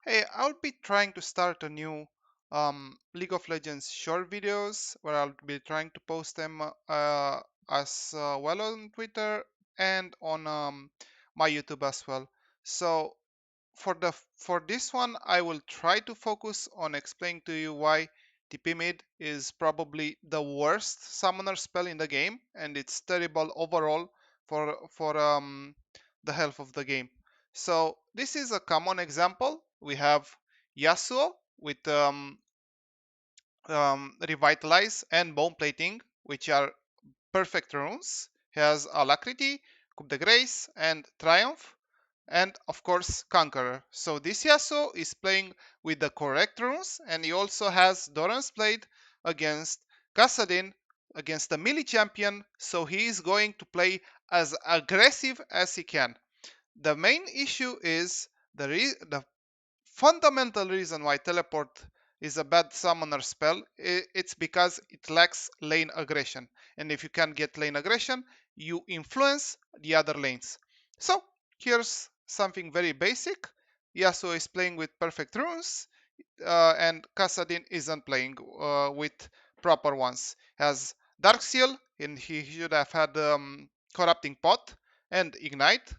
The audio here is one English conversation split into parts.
Hey, I'll be trying to start a new League of Legends short videos where I'll be trying to post them as well on Twitter and on my YouTube as well. So for this one, I will try to focus on explaining to you why TP mid is probably the worst summoner spell in the game, and it's terrible overall for the health of the game. So this is a common example. We have Yasuo with Revitalize and Bone Plating, which are perfect runes. He has Alacrity, Coup de Grace, and Triumph, and of course Conqueror. So this Yasuo is playing with the correct runes, and he also has Doran's Blade against Kassadin, against the melee champion, so he is going to play as aggressive as he can. The main issue is the fundamental reason why teleport is a bad summoner spell. It's because it lacks lane aggression, and if you can't get lane aggression, you influence the other lanes. So here's something very basic. Yasuo is playing with perfect runes, and Kassadin isn't playing with proper ones. Has Dark Seal, and he should have had Corrupting Pot and Ignite.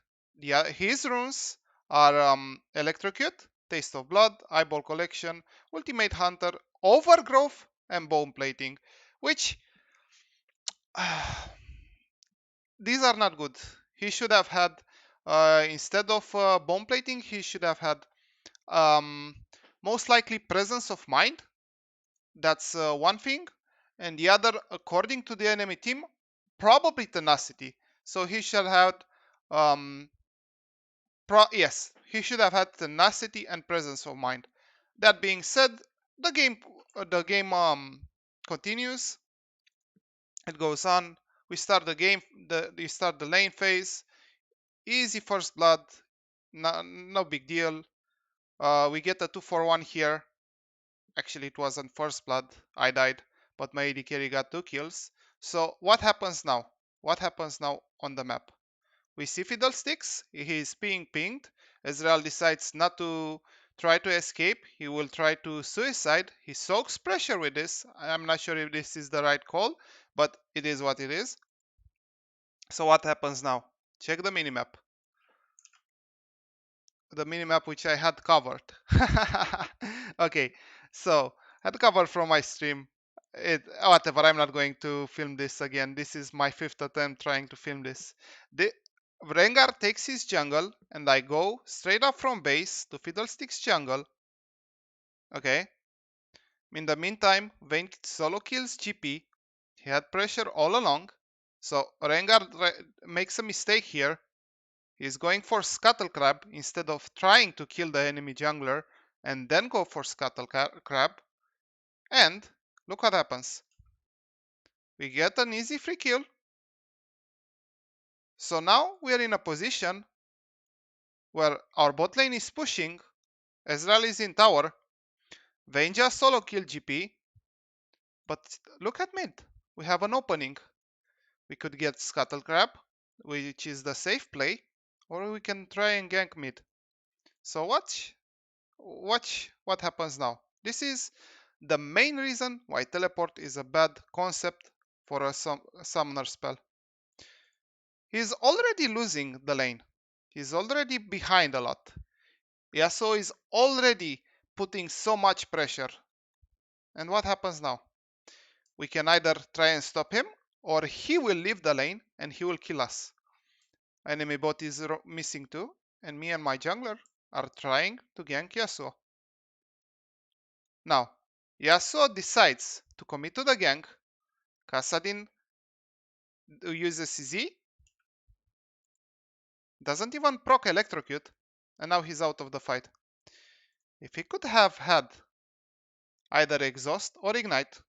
His runes are Electrocute, Taste of Blood, Eyeball Collection, Ultimate Hunter, Overgrowth, and Bone Plating, which these are not good. He should have had, instead of Bone Plating, he should have had um, most likely Presence of Mind. That's one thing. And the other, according to the enemy team, probably Tenacity. So he should have yes, he should have had tenacity and presence of mind. That being said, the game continues. It goes on. We start the game. We start the lane phase. Easy first blood. No big deal. We get a 2-for-1 here. Actually, it wasn't first blood. I died, but my AD carry got 2 kills. So what happens now? What happens now on the map? We see Fiddlesticks. He is being pinged. Ezreal decides not to try to escape. He will try to suicide. He soaks pressure with this. I'm not sure if this is the right call, but it is what it is. So what happens now? Check the minimap. The minimap which I had covered. Okay, so had covered from my stream. Whatever, I'm not going to film this again. This is my fifth attempt trying to film this. The Rengar takes his jungle, and I go straight up from base to Fiddlesticks jungle. Okay. In the meantime, Vayne solo kills GP. He had pressure all along. So Rengar makes a mistake here. He's going for Scuttle Crab instead of trying to kill the enemy jungler and then go for Scuttle Crab. And look what happens. We get an easy free kill. So now we are in a position where our bot lane is pushing. Ezreal is in tower. Vayne just solo kill GP. But look at mid. We have an opening. We could get Scuttle Crab, which is the safe play, or we can try and gank mid. So watch what happens now. This is the main reason why teleport is a bad concept for a summoner spell. He's already losing the lane. He's already behind a lot. Yasuo is already putting so much pressure. And what happens now? We can either try and stop him, or he will leave the lane and he will kill us. Enemy bot is missing too, and me and my jungler are trying to gank Yasuo. Now, Yasuo decides to commit to the gank. Kassadin uses Z, doesn't even proc Electrocute, and now he's out of the fight. If he could have had either Exhaust or Ignite,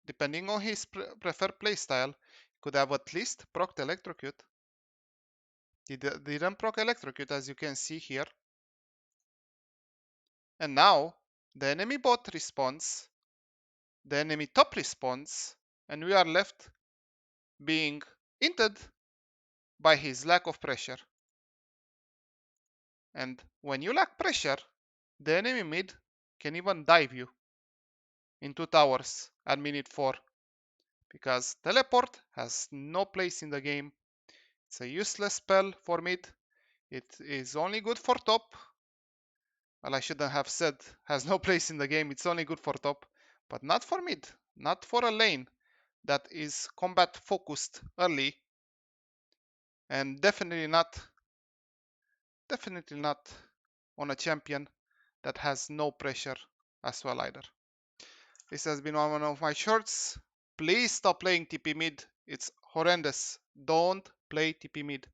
depending on his preferred playstyle, he could have at least proc Electrocute. He didn't proc Electrocute, as you can see here. And now, the enemy bot responds, the enemy top responds, and we are left being inted by his lack of pressure. And when you lack pressure, the enemy mid can even dive you in 2 towers at minute 4 because teleport has no place in the game. It's a useless spell for mid. It is only good for top. Well, I shouldn't have said has no place in the game. It's only good for top, but not for mid, not for a lane that is combat focused early, and definitely not on a champion that has no pressure as well either. This has been one of my shorts. Please stop playing TP mid. It's horrendous. Don't play TP mid.